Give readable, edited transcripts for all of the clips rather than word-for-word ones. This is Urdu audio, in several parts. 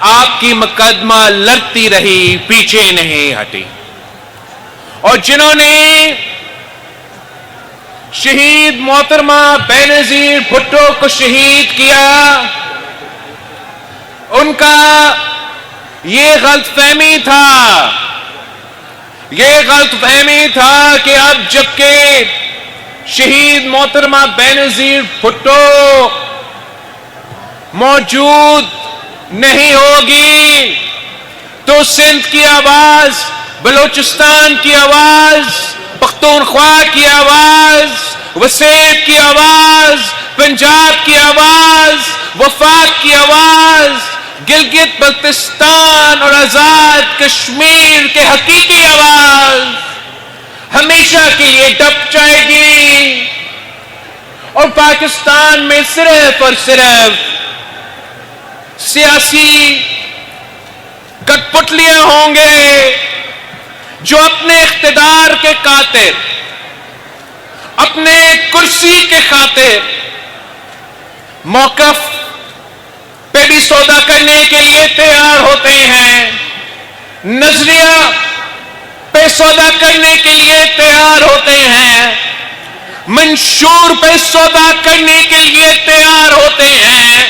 آپ کی مقدمہ لڑتی رہی، پیچھے نہیں ہٹی. اور جنہوں نے شہید محترمہ بینظیر بھٹو کو شہید کیا، ان کا یہ غلط فہمی تھا کہ اب جبکہ شہید محترمہ بینظیر بھٹو موجود نہیں ہوگی تو سندھ کی آواز، بلوچستان کی آواز، پختونخوا کی آواز، وسیب کی آواز، پنجاب کی آواز، وفاق کی آواز، گلگت بلتستان اور آزاد کشمیر کے حقیقی آواز ہمیشہ کے لیے دب جائے گی. اور پاکستان میں صرف اور صرف سیاسی کٹ پتلیاں ہوں گے جو اپنے اقتدار کے خاطر، اپنے کرسی کے خاطر موقف پہ بھی سودا کرنے کے لیے تیار ہوتے ہیں، نظریہ پہ سودا کرنے کے لیے تیار ہوتے ہیں، منشور پہ سودا کرنے کے لیے تیار ہوتے ہیں،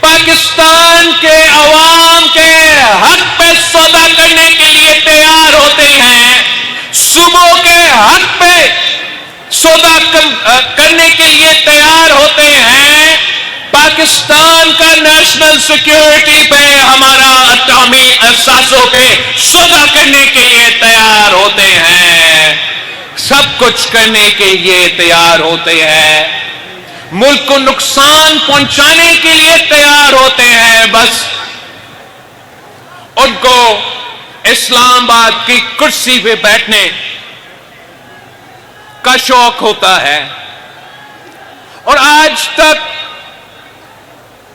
پاکستان کے عوام کے حق پہ سودا کرنے کے لیے تیار ہوتے ہیں، صوبوں کے حق پہ سودا کرنے کے لیے تیار ہوتے ہیں، پاکستان کا نیشنل سیکیورٹی پہ، ہمارا اٹامی احساسوں پہ سودا کرنے کے لیے تیار ہوتے ہیں، سب کچھ کرنے کے لیے تیار ہوتے ہیں، ملک کو نقصان پہنچانے کے لیے تیار ہوتے ہیں. بس ان کو اسلام آباد کی کرسی پہ بیٹھنے کا شوق ہوتا ہے. اور آج تک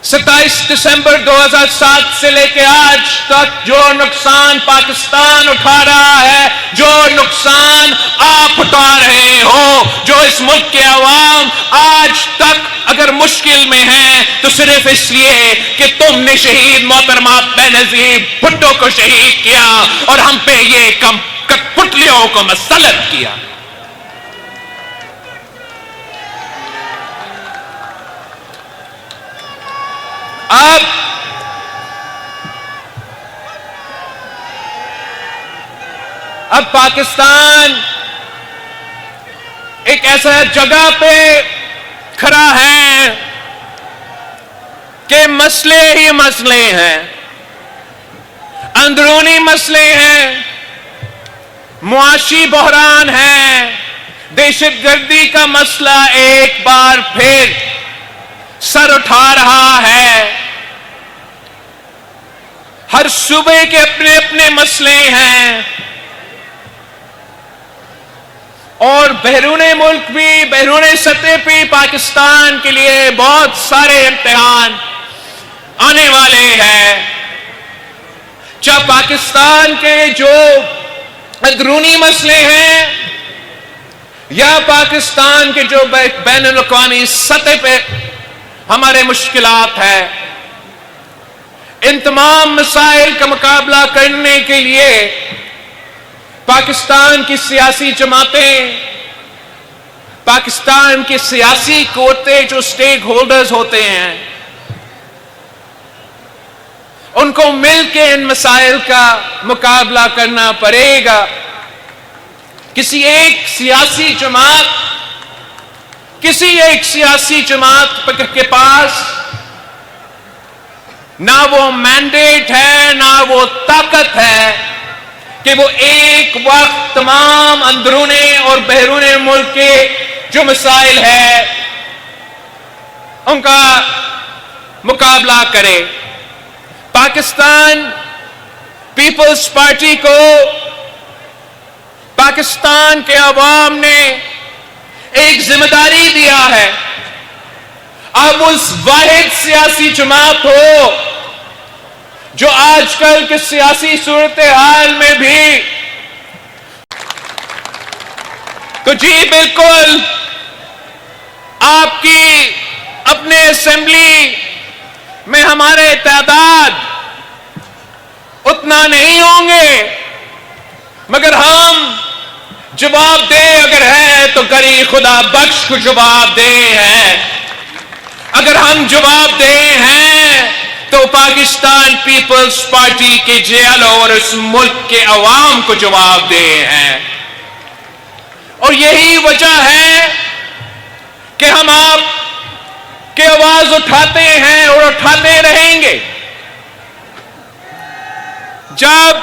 27 دسمبر 2007 سے لے کے آج تک جو نقصان پاکستان اٹھا رہا ہے، جو نقصان آپ اٹھا رہے ہو، جو اس ملک کے عوام آج تک اگر مشکل میں ہیں تو صرف اس لیے کہ تم نے شہید محترمہ بینظیر بھٹو کو شہید کیا اور ہم پہ یہ کٹ پتلیوں کو مسلط کیا. اب پاکستان ایک ایسا جگہ پہ کھڑا ہے کہ مسئلے ہی مسئلے ہیں، اندرونی مسئلے ہیں، معاشی بحران ہے، دہشت گردی کا مسئلہ ایک بار پھر سر اٹھا رہا ہے. ہر صوبے کے اپنے اپنے مسئلے ہیں اور بیرون ملک بھی، بیرون سطح پہ پاکستان کے لیے بہت سارے امتحان آنے والے ہیں. چاہے پاکستان کے جو اندرونی مسئلے ہیں یا پاکستان کے جو بین الاقوامی سطح پہ ہمارے مشکلات ہیں، ان تمام مسائل کا مقابلہ کرنے کے لیے پاکستان کی سیاسی جماعتیں، پاکستان کی سیاسی قوتیں جو سٹیک ہولڈرز ہوتے ہیں، ان کو مل کے ان مسائل کا مقابلہ کرنا پڑے گا. کسی ایک سیاسی جماعت کے پاس نہ وہ مینڈیٹ ہے، نہ وہ طاقت ہے کہ وہ ایک وقت تمام اندرونی اور بیرون ملک کے جو مسائل ہے ان کا مقابلہ کرے. پاکستان پیپلز پارٹی کو پاکستان کے عوام نے ایک ذمہ داری دیا ہے. اب اس واحد سیاسی جماعت ہو جو آج کل کے سیاسی صورتحال میں بھی تو جی بالکل آپ کی اپنے اسمبلی میں ہمارے تعداد اتنا نہیں ہوں گے، مگر ہم جواب دے اگر ہے تو گری خدا بخش کو جواب دے ہے. اگر ہم جواب دے ہیں تو پاکستان پیپلز پارٹی کے جیلوں اور اس ملک کے عوام کو جواب دے ہیں. اور یہی وجہ ہے کہ ہم آپ کی آواز اٹھاتے ہیں اور اٹھاتے رہیں گے. جب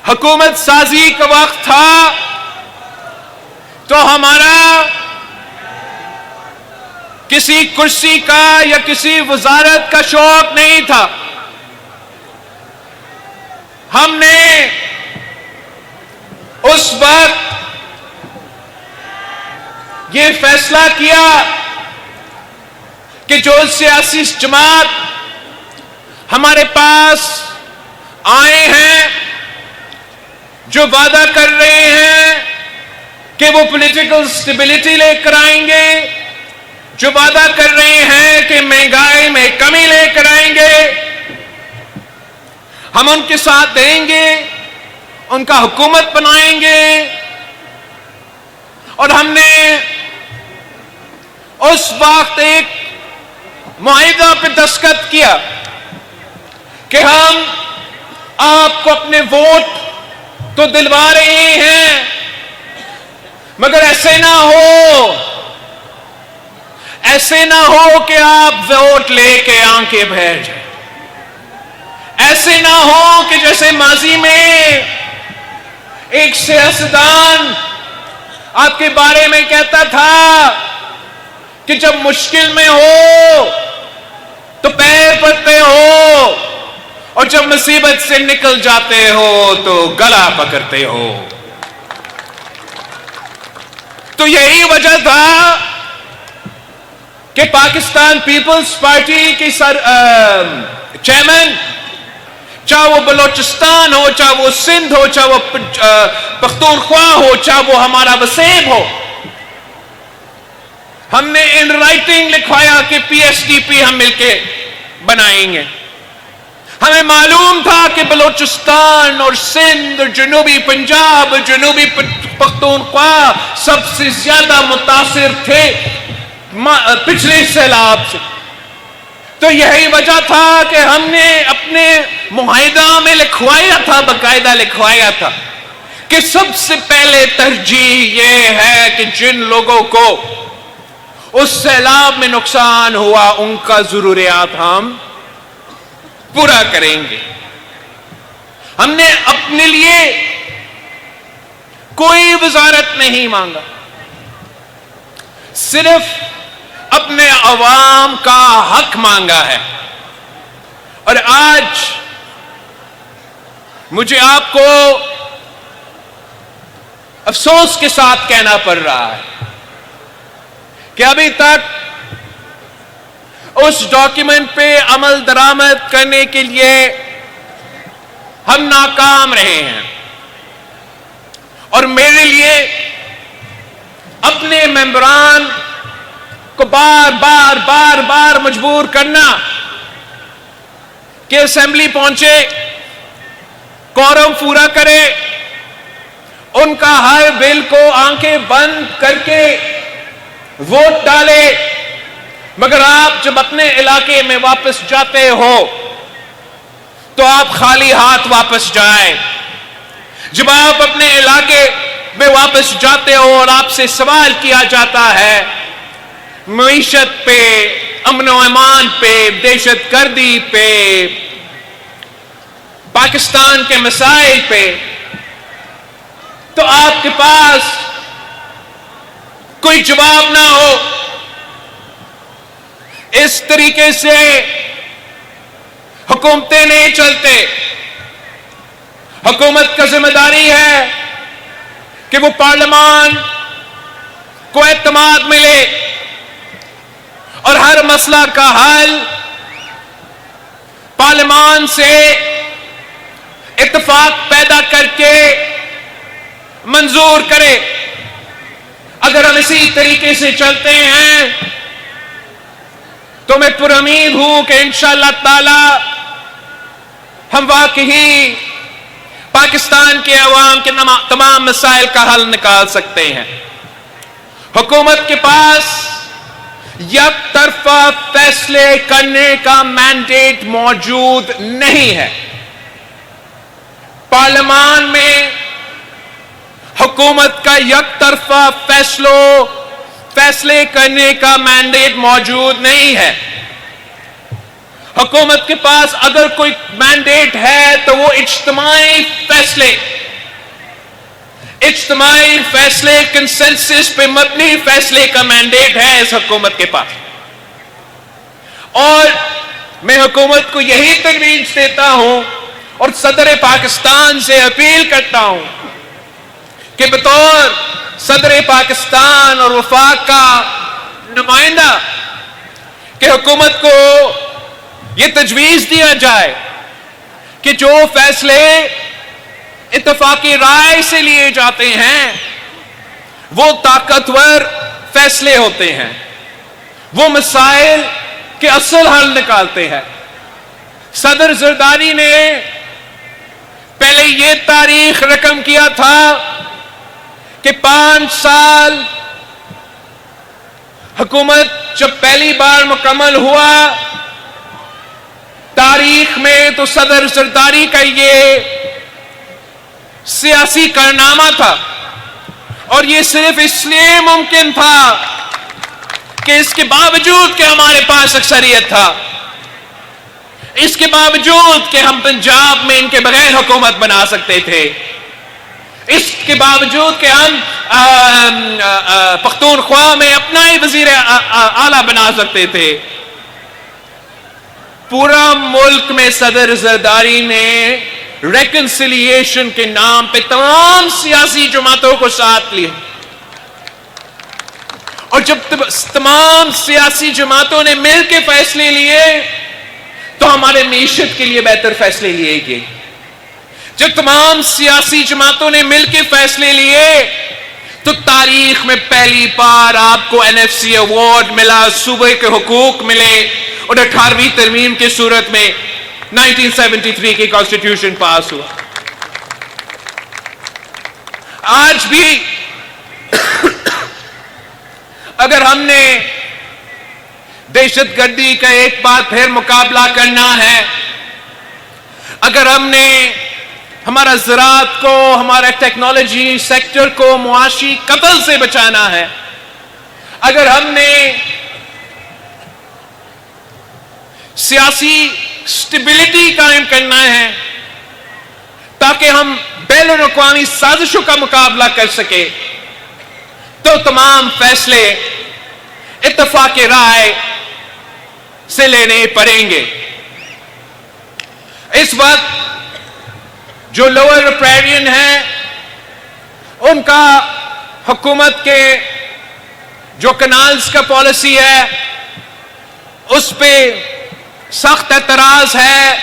حکومت سازی کا وقت تھا تو ہمارا کسی کرسی کا یا کسی وزارت کا شوق نہیں تھا. ہم نے اس وقت یہ فیصلہ کیا کہ جو سیاسی جماعت ہمارے پاس آئے ہیں، جو وعدہ کر رہے ہیں کہ وہ پولیٹیکل سٹیبلٹی لے کر آئیں گے، جو وعدہ کر رہے ہیں کہ مہنگائی میں کمی لے کر آئیں گے، ہم ان کے ساتھ دیں گے، ان کا حکومت بنائیں گے. اور ہم نے اس وقت ایک معاہدہ پہ دستخط کیا کہ ہم آپ کو اپنے ووٹ تو دلوا رہے ہیں، مگر ایسے نہ ہو کہ آپ ووٹ لے کے آنکھیں بھر جائیں. ایسے نہ ہو کہ جیسے ماضی میں ایک سیاستدان آپ کے بارے میں کہتا تھا کہ جب مشکل میں ہو تو پیر پڑتے ہو اور جب مصیبت سے نکل جاتے ہو تو گلا پکڑتے ہو. تو یہی وجہ تھا کہ پاکستان پیپلز پارٹی کی چیئرمین، چاہے وہ بلوچستان ہو، چاہے وہ سندھ ہو، چاہے وہ پختونخوا ہو، چاہے وہ ہمارا وسیب ہو، ہم نے ان رائٹنگ لکھوایا کہ پی ایس ٹی پی ہم مل کے بنائیں گے. ہمیں معلوم تھا کہ بلوچستان اور سندھ اور جنوبی پنجاب اور جنوبی پختونخوا سب سے زیادہ متاثر تھے پچھلے سیلاب سے. تو یہی وجہ تھا کہ ہم نے اپنے معاہدہ میں لکھوایا تھا، باقاعدہ لکھوایا تھا کہ سب سے پہلے ترجیح یہ ہے کہ جن لوگوں کو اس سیلاب میں نقصان ہوا ان کا ضروریات ہم پورا کریں گے. ہم نے اپنے لیے کوئی وزارت نہیں مانگا، صرف اپنے عوام کا حق مانگا ہے. اور آج مجھے آپ کو افسوس کے ساتھ کہنا پڑ رہا ہے کہ ابھی تک اس ڈاکیومنٹ پہ عمل درآمد کرنے کے لیے ہم ناکام رہے ہیں. اور میرے لیے اپنے ممبران کو بار بار مجبور کرنا کہ اسمبلی پہنچے، کورم پورا کرے، ان کا ہر بل کو آنکھیں بند کر کے ووٹ ڈالے، مگر آپ جب اپنے علاقے میں واپس جاتے ہو تو آپ خالی ہاتھ واپس جائیں. جب آپ اپنے علاقے میں واپس جاتے ہو اور آپ سے سوال کیا جاتا ہے معیشت پہ، امن و امان پہ، دہشت گردی پہ، پاکستان کے مسائل پہ، تو آپ کے پاس کوئی جواب نہ ہو. اس طریقے سے حکومتیں نہیں چلتے. حکومت کا ذمہ داری ہے کہ وہ پارلیمان کو اعتماد ملے اور ہر مسئلہ کا حل پارلیمان سے اتفاق پیدا کر کے منظور کرے. اگر ہم اسی طریقے سے چلتے ہیں تو میں پر امید ہوں کہ انشاءاللہ تعالی ہم واقعی پاکستان کے عوام کے تمام مسائل کا حل نکال سکتے ہیں۔ حکومت کے پاس یک طرفہ فیصلے کرنے کا مینڈیٹ موجود نہیں ہے۔ پارلیمان میں حکومت کا یک طرفہ فیصلے کرنے کا مینڈیٹ موجود نہیں ہے۔ حکومت کے پاس اگر کوئی مینڈیٹ ہے تو وہ اجتماعی فیصلے کنسنسس پہ مبنی فیصلے کا مینڈیٹ ہے اس حکومت کے پاس۔ اور میں حکومت کو یہی تجویز دیتا ہوں اور صدر پاکستان سے اپیل کرتا ہوں کہ بطور صدر پاکستان اور وفاق کا نمائندہ کہ حکومت کو یہ تجویز دیا جائے کہ جو فیصلے اتفاقی رائے سے لیے جاتے ہیں وہ طاقتور فیصلے ہوتے ہیں، وہ مسائل کے اصل حل نکالتے ہیں۔ صدر زرداری نے پہلے یہ تاریخ رقم کیا تھا کہ 5 سال حکومت جب پہلی بار مکمل ہوا تاریخ میں، تو صدر زرداری کا یہ سیاسی کارنامہ تھا، اور یہ صرف اس لیے ممکن تھا کہ اس کے باوجود کہ ہمارے پاس اکثریت تھا، اس کے باوجود کہ ہم پنجاب میں ان کے بغیر حکومت بنا سکتے تھے، اس کے باوجود کہ ہم پختونخوا میں اپنا ہی وزیر اعلیٰ بنا سکتے تھے، پورا ملک میں صدر زرداری نے ریکنسیلیشن کے نام پہ تمام سیاسی جماعتوں کو ساتھ لیا، اور جب تمام سیاسی جماعتوں نے مل کے فیصلے لیے تو ہمارے معیشت کے لیے بہتر فیصلے لیے گئے۔ جب تمام سیاسی جماعتوں نے مل کے فیصلے لیے تو تاریخ میں پہلی بار آپ کو NFC ایوارڈ ملا، صوبے کے حقوق ملے، اور 18ویں ترمیم کی صورت میں 1973 کی کانسٹیٹیوشن پاس ہوا۔ آج بھی اگر ہم نے دہشت گردی کا ایک بار پھر مقابلہ کرنا ہے، اگر ہم نے ہمارا زراعت کو، ہمارا ٹیکنالوجی سیکٹر کو معاشی قتل سے بچانا ہے، اگر ہم نے سیاسی سٹیبلٹی قائم کرنا ہے تاکہ ہم بین الاقوامی سازشوں کا مقابلہ کر سکے، تو تمام فیصلے اتفاق رائے سے لینے پڑیں گے۔ اس وقت جو لوور ریپیرین ہیں ان کا حکومت کے جو کنالز کا پالیسی ہے اس پہ سخت اعتراض ہے،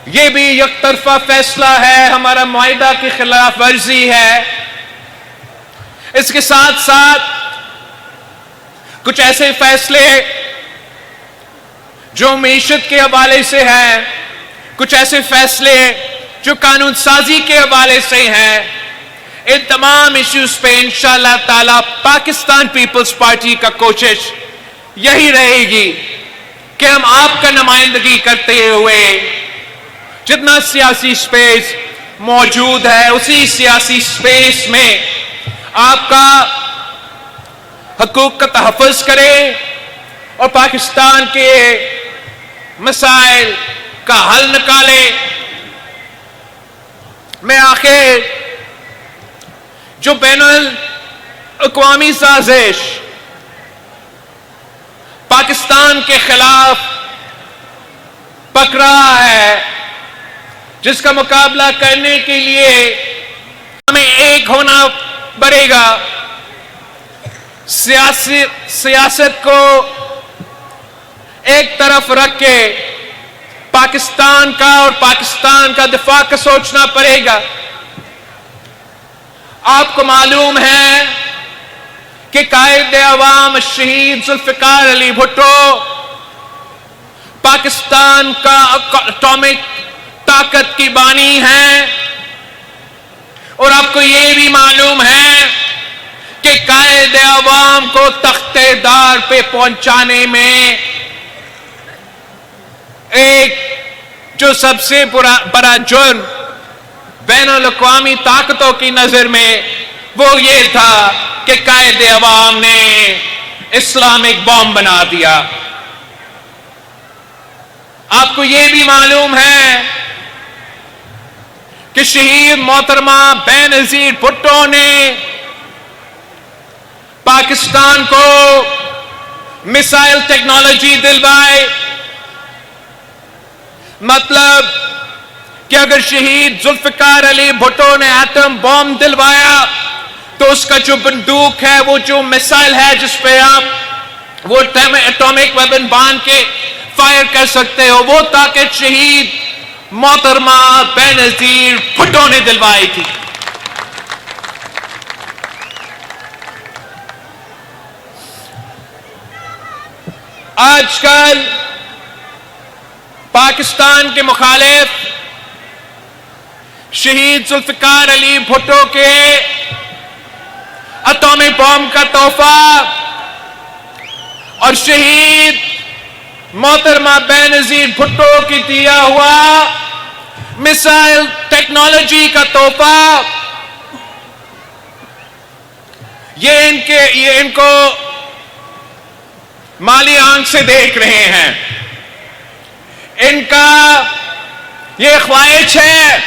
یہ بھی یک طرفہ فیصلہ ہے، ہمارا معاہدہ کی خلاف ورزی ہے۔ اس کے ساتھ ساتھ کچھ ایسے فیصلے جو معیشت کے حوالے سے ہیں، کچھ ایسے فیصلے جو قانون سازی کے حوالے سے ہیں، ان تمام ایشوز پہ انشاءاللہ تعالی پاکستان پیپلز پارٹی کا کوشش یہی رہے گی کہ ہم آپ کا نمائندگی کرتے ہوئے جتنا سیاسی سپیس موجود ہے اسی سیاسی سپیس میں آپ کا حقوق کا تحفظ کریں اور پاکستان کے مسائل کا حل نکالیں۔ میں آخر جو بین الاقوامی سازش پاکستان کے خلاف پک رہا ہے، جس کا مقابلہ کرنے کے لیے ہمیں ایک ہونا پڑے گا، سیاست کو ایک طرف رکھ کے پاکستان کا اور پاکستان کا دفاع کا سوچنا پڑے گا۔ آپ کو معلوم ہے کہ قائد عوام شہید ذوالفقار علی بھٹو پاکستان کا اٹامک طاقت کی بانی ہیں، اور آپ کو یہ بھی معلوم ہے کہ قائد عوام کو تخت دار پہ پہنچانے میں ایک جو سب سے بڑا جرم بین الاقوامی طاقتوں کی نظر میں وہ یہ تھا کہ قائد عوام نے اسلامک بم بنا دیا۔ آپ کو یہ بھی معلوم ہے کہ شہید محترمہ بینظیر بھٹو نے پاکستان کو میسائل ٹیکنالوجی دلوائی۔ مطلب کہ اگر شہید ذوالفقار علی بھٹو نے ایٹم بم دلوایا تو اس کا جو بندوق ہے، وہ جو میسائل ہے جس پہ آپ وہ اٹامک ویپن باندھ کے فائر کر سکتے ہو، وہ طاقت شہید محترمہ بینظیر بھٹو نے دلوائی تھی۔ آج کل پاکستان کے مخالف شہید ذوالفقار علی بھٹو کے اٹامک بم کا تحفہ اور شہید محترمہ بینظیر بھٹو کی دیا ہوا میسائل ٹیکنالوجی کا تحفہ، یہ ان کو مالی آنکھ سے دیکھ رہے ہیں۔ ان کا یہ خواہش ہے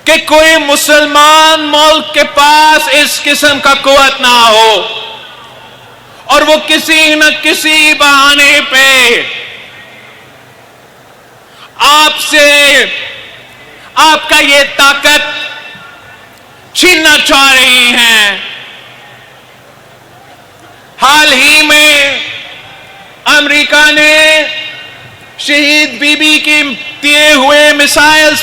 کہ کوئی مسلمان ملک کے پاس اس قسم کا قوت نہ ہو، اور وہ کسی نہ کسی بہانے پہ آپ سے آپ کا یہ طاقت چھیننا چاہ رہی ہیں۔ حال ہی میں امریکہ نے شہید بی بی کے دیے ہوئے میسائلز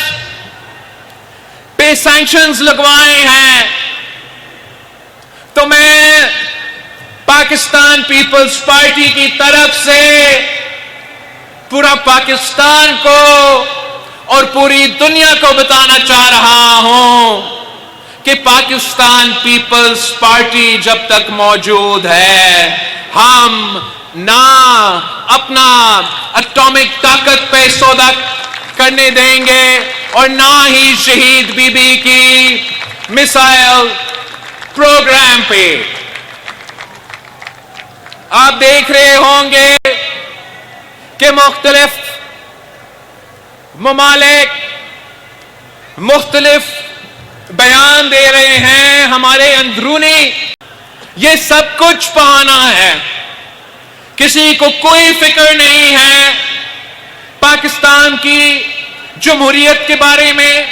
پہ سینکشنز لگوائے ہیں، تو میں پاکستان پیپلز پارٹی کی طرف سے پورا پاکستان کو اور پوری دنیا کو بتانا چاہ رہا ہوں کہ پاکستان پیپلز پارٹی جب تک موجود ہے، ہم نہ اپنا اٹامک طاقت پہ سودا کرنے دیں گے اور نہ ہی شہید بی بی کی میسائل پروگرام پہ۔ آپ دیکھ رہے ہوں گے کہ مختلف ممالک مختلف بیان دے رہے ہیں، ہمارے اندرونی یہ سب کچھ بہانا ہے، کسی کو کوئی فکر نہیں ہے پاکستان کی جمہوریت کے بارے میں،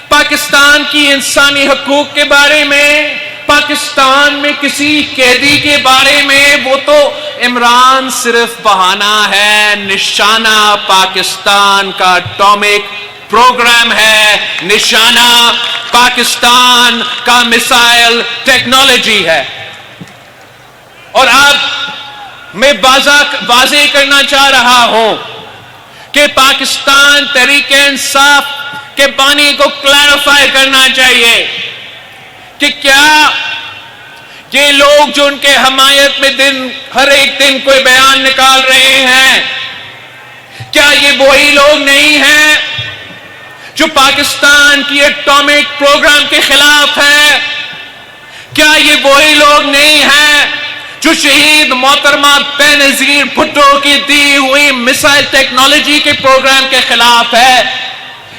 پاکستان کی انسانی حقوق کے بارے میں، پاکستان میں کسی قیدی کے بارے میں۔ وہ تو عمران صرف بہانہ ہے، نشانہ پاکستان کا اٹامک پروگرام ہے، نشانہ پاکستان کا میسائل ٹیکنالوجی ہے۔ اور اب میں واضح کرنا چاہ رہا ہوں کہ پاکستان تحریک انصاف کے بانی کو کلیریفائی کرنا چاہیے کہ کیا یہ لوگ جو ان کے حمایت میں ہر ایک دن کوئی بیان نکال رہے ہیں، کیا یہ وہی لوگ نہیں ہیں جو پاکستان کی اٹامک پروگرام کے خلاف ہے؟ کیا یہ وہی لوگ نہیں ہیں جو شہید محترمہ بینظیر بھٹو کی دی ہوئی میسائل ٹیکنالوجی کے پروگرام کے خلاف ہے؟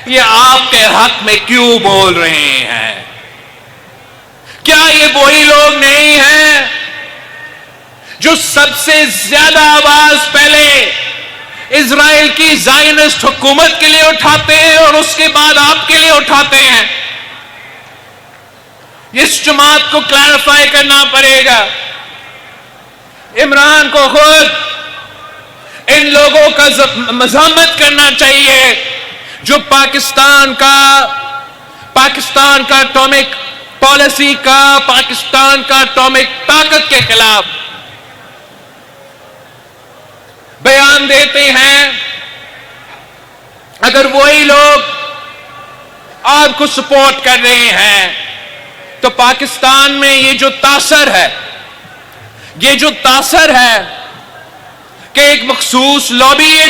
یہ آپ کے حق میں کیوں بول رہے ہیں؟ کیا یہ وہی لوگ نہیں ہیں جو سب سے زیادہ آواز پہلے اسرائیل کی زائنسٹ حکومت کے لیے اٹھاتے ہیں اور اس کے بعد آپ کے لیے اٹھاتے ہیں؟ اس جماعت کو کلیریفائی کرنا پڑے گا۔ عمران کو خود ان لوگوں کا مذمت کرنا چاہیے جو پاکستان کا اٹامک پالیسی کا، پاکستان کا اٹامک طاقت کے خلاف۔ بیان دیتے ہیں، اگر وہی لوگ آپ کو سپورٹ کر رہے ہیں تو پاکستان میں یہ جو تاثر ہے کہ ایک مخصوص لابی یہ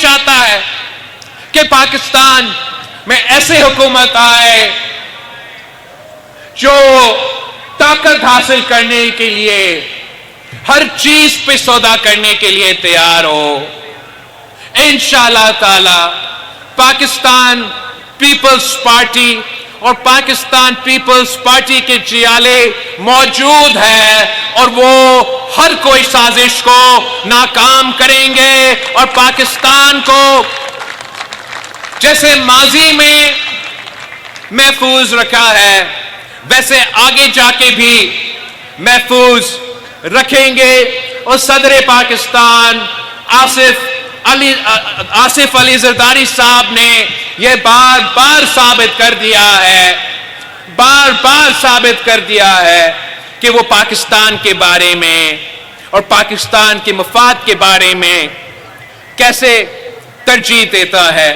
چاہتا ہے کہ پاکستان میں ایسے حکومت آئے جو طاقت حاصل کرنے کے لیے ہر چیز پہ سودا کرنے کے لیے تیار ہو. انشاءاللہ تعالی پاکستان پیپلز پارٹی اور پاکستان پیپلز پارٹی کے چیالے موجود ہیں اور وہ ہر کوئی سازش کو ناکام کریں گے اور پاکستان کو جیسے ماضی میں محفوظ رکھا ہے ویسے آگے جا کے بھی محفوظ رکھیں گے. اور صدر پاکستان آصف علی زرداری صاحب نے یہ بار بار ثابت کر دیا ہے کہ وہ پاکستان کے بارے میں اور پاکستان کے مفاد کے بارے میں کیسے ترجیح دیتا ہے.